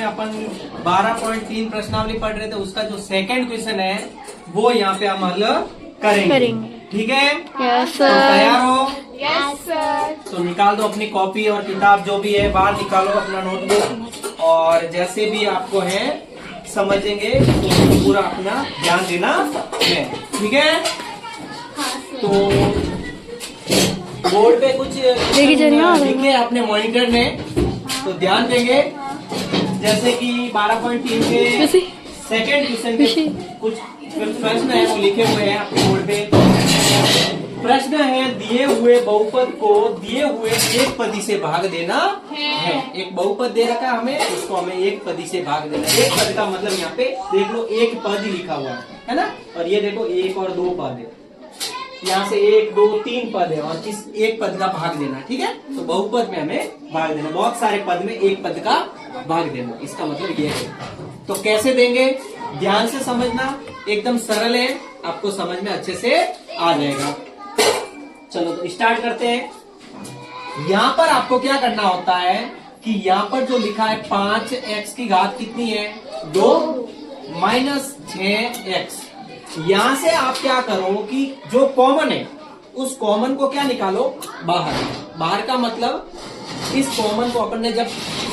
अपन 12.3 प्रश्नावली पढ़ रहे थे, उसका जो सेकंड क्वेश्चन है वो यहाँ पे हम हल करेंगे। ठीक है? यस तो तैयार हो? Yes sir. तो निकाल दो अपनी कॉपी और किताब जो भी है, बाहर निकालो अपना नोटबुक, और जैसे भी आपको है समझेंगे तो पूरा अपना ध्यान देना है। ठीक है? तो बोर्ड पे कुछ लिखे अपने मॉनिटर में, तो ध्यान देंगे। जैसे कि 12.3 के सेकंड क्वेश्चन के कुछ प्रश्न है वो लिखे हुए हैं अपने बोर्ड पे। प्रश्न है, दिए हुए बहुपद को दिए हुए एक पदी से भाग देना है। एक बहुपद दे रखा है हमें, उसको हमें एक पदी से भाग देना है। एक पद का मतलब यहाँ पे देख लो एक पद ही लिखा हुआ है ना, और ये देखो एक और दो पद है, यहाँ से 1 2 3 पद है और किस एक पद का भाग देना। ठीक है? तो बहुपद में हमें भाग देना, बहुत सारे पद में एक पद का भाग देना, इसका मतलब ये है। तो कैसे देंगे ध्यान से समझना, एकदम सरल है, आपको समझ में अच्छे से आ जाएगा। चलो तो स्टार्ट करते हैं। यहाँ पर आपको क्या करना होता है कि यहाँ पर जो लिखा है 5x की घात कितनी है 2 माइनस 6x, यहाँ से आप क्या करो कि जो कॉमन है उस कॉमन को क्या निकालो बाहर। बाहर का मतलब इस कॉमन को अपन ने जब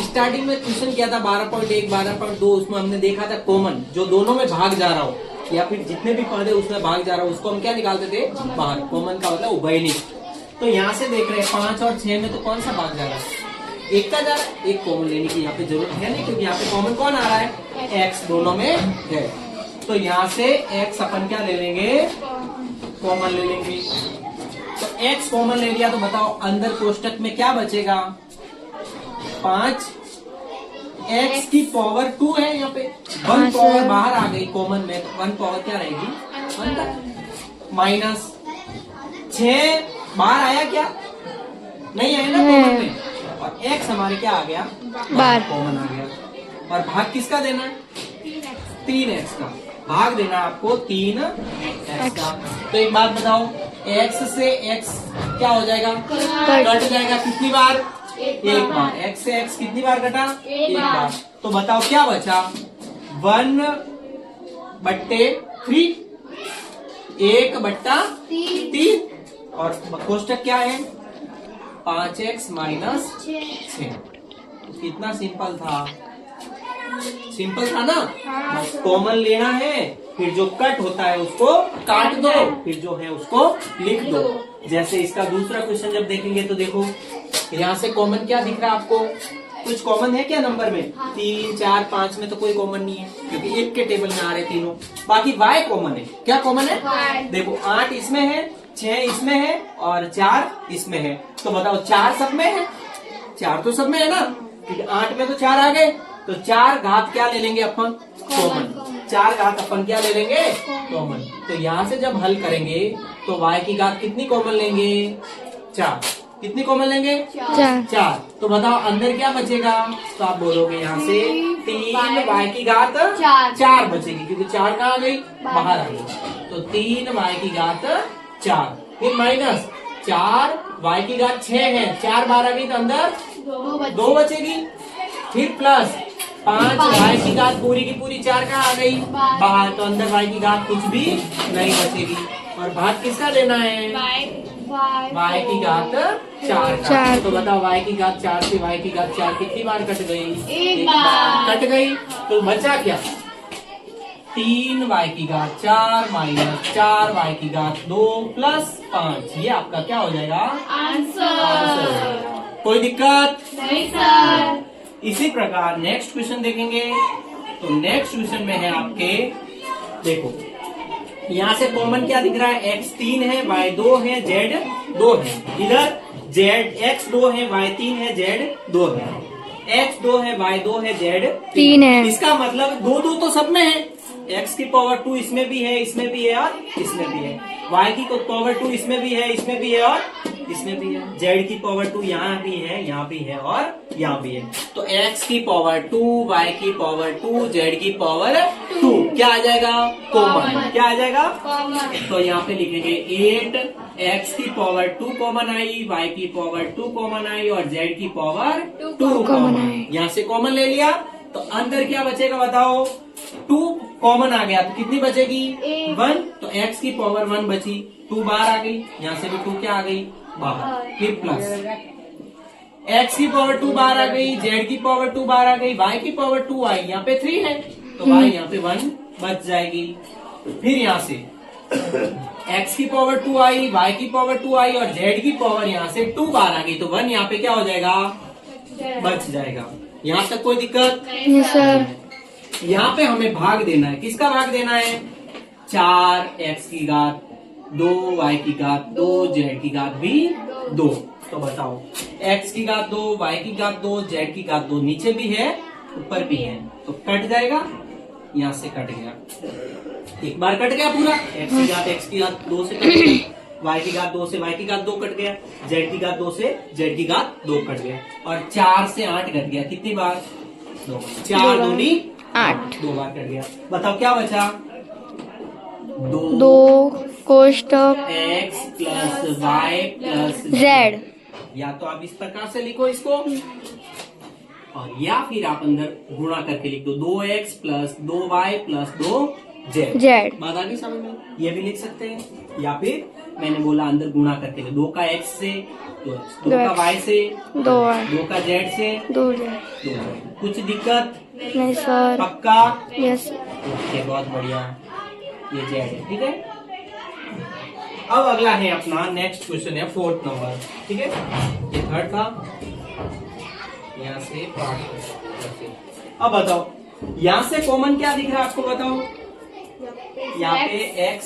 स्टार्टिंग में क्वेश्चन किया था 12.1 12.2, उसमें हमने देखा था कॉमन जो दोनों में भाग जा रहा हो या फिर जितने भी पद है उसमें भाग जा रहा हो, उसको हम क्या निकालते थे बाहर। कॉमन का मतलब उभयनिष्ठ। तो यहाँ से देख रहे हैं 5 और 6 में तो कौन सा भाग जा रहा है, एक का जा रहा है। एक कॉमन लेने की यहाँ पे जरूरत है नहीं, क्योंकि यहाँ पे कॉमन कौन आ रहा है x दोनों में है। तो यहाँ से x अपन क्या ले लेंगे कॉमन ले लेंगे। तो x कॉमन ले लिया तो बताओ अंदर कोष्टक में क्या बचेगा 5 x की पावर 2 है, यहाँ पे 1 पावर बाहर आ गई कॉमन में, 1 पावर क्या रहेगी 1 तक, माइनस 6 बाहर आया क्या नहीं आया ना कॉमन में, और x हमारे क्या आ गया बाहर कॉमन आ गया। और भाग किसका देना 3x का भाग देना आपको 3x का। तो एक बात बताओ x से x क्या हो जाएगा कट जाएगा, कितनी बार एक बार। x से x कितनी बार कटा एक बार। तो बताओ क्या बचा 1/3 1/3, और कोष्टक क्या है 5x माइनस 6। कितना सिंपल था, सिंपल था ना। बस कॉमन लेना है, फिर जो कट होता है उसको काट दो, फिर जो है उसको लिख दो। जैसे इसका दूसरा क्वेश्चन जब देखेंगे तो देखो यहाँ से कॉमन क्या दिख रहा है आपको, कुछ कॉमन है क्या नंबर में 3 4 5 में तो कोई कॉमन नहीं है, क्योंकि एक के टेबल में आ रहे तीनों। बाकी y कॉमन है। क्या कॉमन है देखो 8 इसमें है, 6 इसमें है और 4 इसमें है। तो बताओ 4 सब में है, 4 तो सब में है ना, क्योंकि 8 में तो 4 आ गए। तो 4 घात क्या ले लेंगे अपन कॉमन, 4 घात अपन क्या ले लेंगे कॉमन। तो यहाँ से जब हल करेंगे तो y की घात कितनी कॉमन लेंगे 4, कितनी कॉमन लेंगे 4। तो बताओ अंदर क्या बचेगा, तो आप बोलोगे यहाँ से 3 y की घात 4 बचेगी, क्योंकि 4 कहाँ आ गई बाहर आ गई। तो 3 y की घात 4, फिर माइनस 4 y की घात 6 है, 4 बाहर आ गई तो अंदर 2 बचेगी, फिर प्लस 5 y की घात पूरी की पूरी 4 कहाँ आ गई बाहर, तो अंदर y की घात कुछ भी नहीं बचेगी। और भाग किसका देना है y की घात 4। तो बताओ y की घात 4 से y की घात 4 कितनी बार कट गई एक बार कट गई। तो बचा क्या 3 y की घात 4 माइनस 4 y की घात 2 प्लस 5, ये आपका क्या हो जाएगा आंसर। कोई दिक्कत नहीं सर। इसी प्रकार नेक्स्ट क्वेश्चन देखेंगे। तो नेक्स्ट क्वेश्चन में है आपके देखो यहाँ से कॉमन क्या दिख रहा है x 3 है y 2 है z 2 है। इधर z x 2 है y 3 है z 2 है, x 2 है y 2 है z 3 है। इसका मतलब 2 तो सब में है, x की पावर 2 इसमें भी है, इसमें भी है और इसमें भी है। y की पावर 2 इसमें भी है, इसमें भी है और इसमें भी है। z की पावर 2 यहाँ भी है, यहाँ भी है और यहाँ भी है। तो x की पावर 2, y की पावर 2, z की पावर 2 क्या आ जाएगा कॉमन। क्या आ जाएगा तो यहाँ पे लिखेंगे 8 x की पावर 2 कॉमन आई, y की पावर 2 कॉमन आई और z की पावर 2 कॉमन आई। यहाँ से कॉमन ले लिया तो अंदर क्या बचेगा बताओ, 2 कॉमन आ गया तो कितनी बचेगी 1, तो x की पावर 1 बची, 2 बाहर आ गई, यहाँ से भी 2 क्या आ गई बाहर, फिर प्लस x की पावर 2 बाहर आ गई, z की पावर 2 बाहर आ गई, y की पावर 2 आई, यहाँ पे 3 है तो y यहाँ पे 1 बच जाएगी। फिर यहाँ से x की पावर 2 आई, y की पावर 2 आई और z की पावर यहाँ से 2 बाहर आ गई तो 1 यहाँ पे क्या हो जाएगा बच जाएगा। यहाँ तक कोई दिक्कत नहीं सर। यहाँ पे हमें भाग देना है, किसका भाग देना है, 4x की घात 2, y की घात 2, z की घात भी 2। तो बताओ x की घात 2, y की घात 2, z की घात 2, नीचे भी है ऊपर भी है तो कट जाएगा, यहाँ से कट गया, एक बार कट गया पूरा, x की घात 2 से कट गया, y की घात 2 से y की घात 2 कट गया, z की घात 2 से z की घात 2 कट गया और 4 से 8 कट गया, कितनी बार 2 बार, 4 दूनी 8, 2 बार कट गया। बताओ क्या बचा 2 कोष्टक x plus y plus z। या तो आप इस प्रकार से लिखो इसको और या फिर आप अंदर गुणा करके लिख दो, 2x plus 2y plus 2z। बात आ गई समझ में, ये भी लिख सकते हैं या फिर मैंने बोला अंदर गुणा करके लिख, 2 का x से 2x, 2 का y से 2 का z से 2z। कुछ दिक्कत नहीं सर। पक्का? यस। ओके बहुत बढ़िया, ये z है, ठीक है। अब अगला है अपना नेक्स्ट क्वेश्चन है 4th नंबर, ठीक है, ये 3rd था, यहाँ से 5। अब बताओ यहाँ से कॉमन क्या दिख रहा है आपको बताओ, यहाँ पे x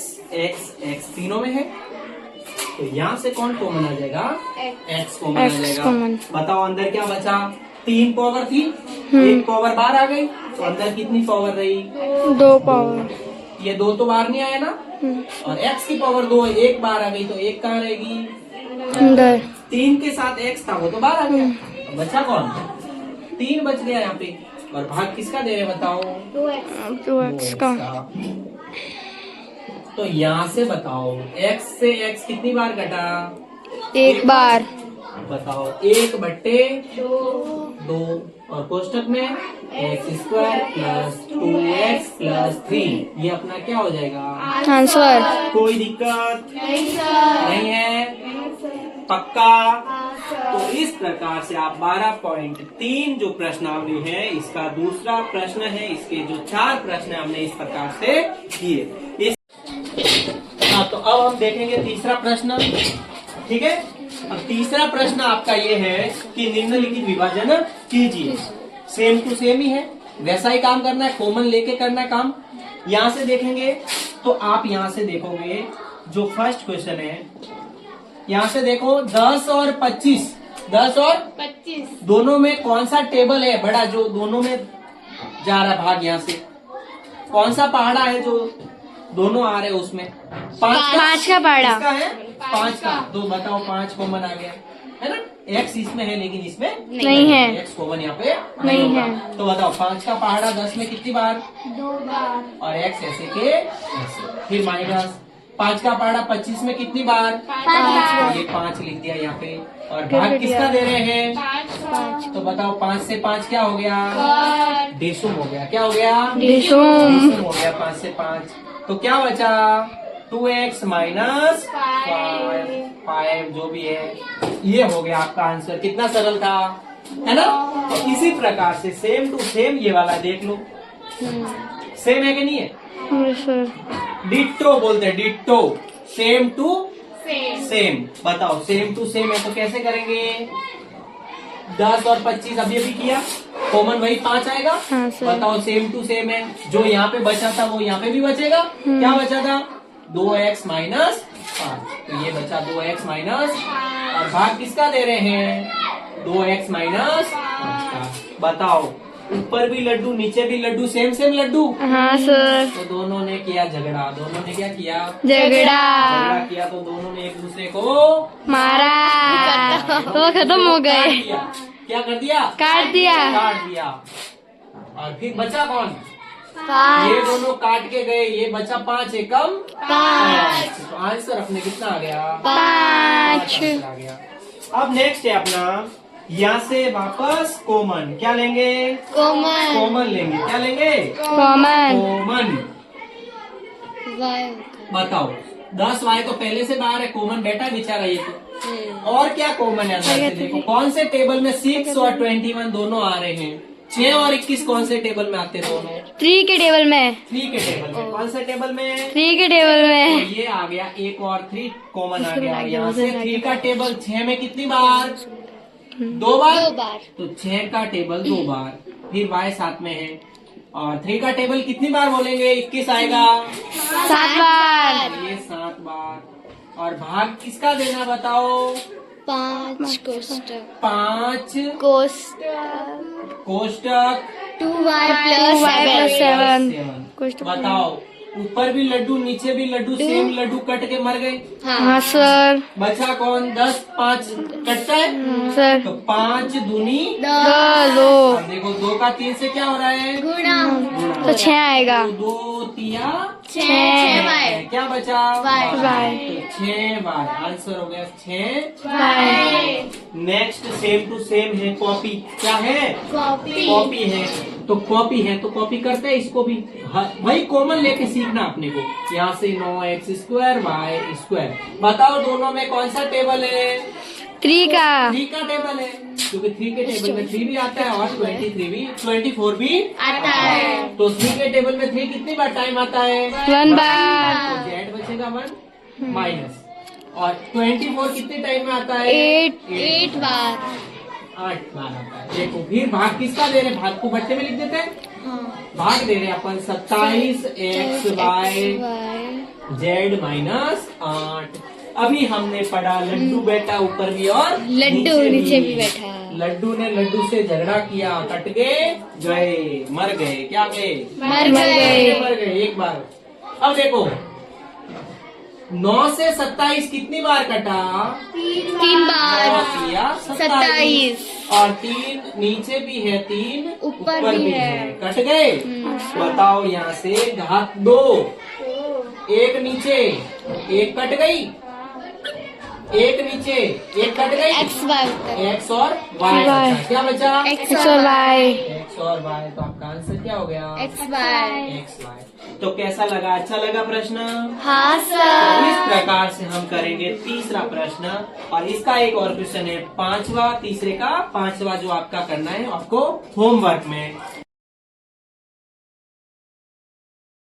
तीनों में है तो यहाँ से कौन कॉमन आ जाएगा, x कॉमन आ जाएगा। बताओ अंदर क्या बचा, 3 पावर थी, 1 पावर बाहर आ गई तो अंदर कितनी पावर रही 2 पावर, ये 2 तो बाहर नहीं आया ना, और x की पावर 2 1 बाहर आ गई तो 1 कहाँ रहेगी अंदर, 3 के साथ x था वो तो बाहर आ गया, बचा कौन 3 बच गया यहाँ पे, और भाग किसका दे रहे बताओ 2x का। तो यहाँ से बताओ x से x कितनी बार कटा, 1 बार। बताओ 1/2 और कोष्टक में x² प्लस 2x प्लस 3, ये अपना क्या हो जाएगा आंसर। कोई दिक्कत नहीं है, पक्का? तो इस प्रकार से आप 12.3 जो प्रश्नावली है इसका दूसरा प्रश्न है, इसके जो 4 प्रश्न है हमने इस प्रकार से किए। तो अब हम देखेंगे तीसरा प्रश्न, ठीक है। अब तीसरा प्रश्न आपका ये है कि निम्नलिखित विभाजन कीजिए, सेम टू सेम ही है, वैसा ही काम करना है, कॉमन लेके करना है काम। यहाँ से देखेंगे तो आप यहाँ से देखोगे जो फर्स्ट क्वेश्चन है, यहाँ से देखो 10 और 25, 10 और 25 दोनों में कौन सा टेबल है बड़ा जो दोनों में जा रहा भाग, यहाँ से कौन सा पहाड़ा है जो दोनों आ रहे हैं उसमें 5 का पहाड़ा है, 5 का, तो बताओ 5 कॉमन आ गया है ना, x इसमें है लेकिन इसमें नहीं है, x कॉमन यहाँ पे नहीं है। तो बताओ 5 का पहाड़ा 10 में कितनी बार 2 बार, और x ऐसे के ऐसे, फिर माइनस 5 का पहाड़ा 25 में कितनी बार 5 बार, ये 5 लिख दिया यहाँ पे, और भाग किसका दे रहे हैं 5। तो बताओ 5 से 5 क्या हो गया डेशुम हो गया, क्या हो गया डेशुम हो गया 5 से 5, तो क्या बचा 2x माइनस 5 जो भी है, ये हो गया आपका आंसर। कितना सरल था है ना। तो इसी प्रकार से सेम टू सेम ये वाला देख लो, सेम है कि नहीं है, डिट्टो बोलते हैं, डिट्टो, सेम टू सेम। बताओ सेम टू सेम है तो कैसे करेंगे, 10 और 25 अभी अभी किया, कॉमन वही 5 आएगा। बताओ सेम टू सेम है, जो यहाँ पे बचा था वो यहाँ पे भी बचेगा। क्या बचा था 2x माइनस 5, तो ये बचा 2x माइनस, और भाग किसका दे रहे हैं 2x माइनस 5 का। बताओ ऊपर भी लड्डू नीचे भी लड्डू, सेम सेम लड्डू। हाँ सर। तो दोनों ने किया झगड़ा, दोनों ने क्या किया झगड़ा किया, तो दोनों ने एक दूसरे को मारा तो खत्म हो गए, क्या कर दिया काट दिया। और फिर बचा कौन, 5। ये दोनों काट के गए, ये बचा 5 एकम 5। तो आंसर अपने कितना आ गया 5 आ गया। अब नेक्स्ट है अपना यहाँ से वापस कॉमन, क्या लेंगे? कॉमन कॉमन लेंगे, क्या लेंगे? Common common. वाई बताओ 10y तो पहले से बाहर है, कॉमन बेटा बेचारा ये तो। और क्या कॉमन है अंदर से? देखो कौन से टेबल में 6 और 21 दोनों आ रहे हैं? 6 और 21 कौन से टेबल में आते हैं दोनों? 3 के टेबल में 3 के टेबल में। कौन से टेबल में? 3 के टेबल तो में ये आ गया, एक और 3 कॉमन आ गया। यहाँ से 3 का टेबल 6 में कितनी बार? 2 बार। तो 6 का टेबल 2 बार, फिर y साथ में है। और 3 का टेबल कितनी बार बोलेंगे? 21 आएगा, 7 बार ये 7 बार। और भाग किसका देना बताओ? 5 कोष्टक 5 कोष्टक 2y plus 7 कोष्टक। बताओ ऊपर भी लड्डू नीचे भी लड्डू, सेम लड्डू कट के मर गए। हाँ सर। बचा कौन? 10, 5 कटता है सर तो 5 दूनी 2 अब देखो 2 का 3 से क्या हो रहा है? गुणा। तो 6 आएगा। 2 तिया 6 क्या बचा? y। तो 6y आंसर हो गया 6। y next same to same है, कॉपी। क्या है? कॉपी है। तो कॉपी है तो कॉपी करते हैं इसको भी। भाई कॉमन लेके सीखना अपने को। यहाँ से 9x² y²। बताओ दोनों में कौन सा टेबल है? 3 का 3 का टेबल है, क्योंकि 3 के टेबल में 3 भी आता है और 24 भी आता है। तो 3 के टेबल में 3 कितनी बार टाइम आता है? 1 बार। तो जेड बचेगा 1 माइनस। और 24 कितने टाइम में आता है? 8 बार। 8 बार आता है। देखो फिर भाग किसका दे रहे? भाग को बट्टे में लिख देते हैं। भाग दे रहे अपन 27xy z माइनस 8। अभी हमने पढ़ा लड्डू बैठा ऊपर भी और लड्डू नीचे भी बैठा। लड्डू ने लड्डू से झगड़ा किया, कट गए, मर गए। क्या गए? मर गए। मर गए एक बार। अब देखो 9 से 27 कितनी बार कटा? 3 बार। 27 और 3 नीचे भी है, 3 ऊपर भी है। कट गए। बताओ यहाँ से घात 2, 1 नीचे 1 कट गई, 1 नीचे 1 कट गई, x और y। क्या बचा? x और y। x और y। तो आपका आंसर क्या हो गया? xy। तो कैसा लगा? अच्छा लगा प्रश्न? हाँ तो सर। इस प्रकार से हम करेंगे तीसरा प्रश्न। और इसका एक और क्वेश्चन है 5वां, तीसरे का 5वां जो आपका करना है आपको होमवर्क में।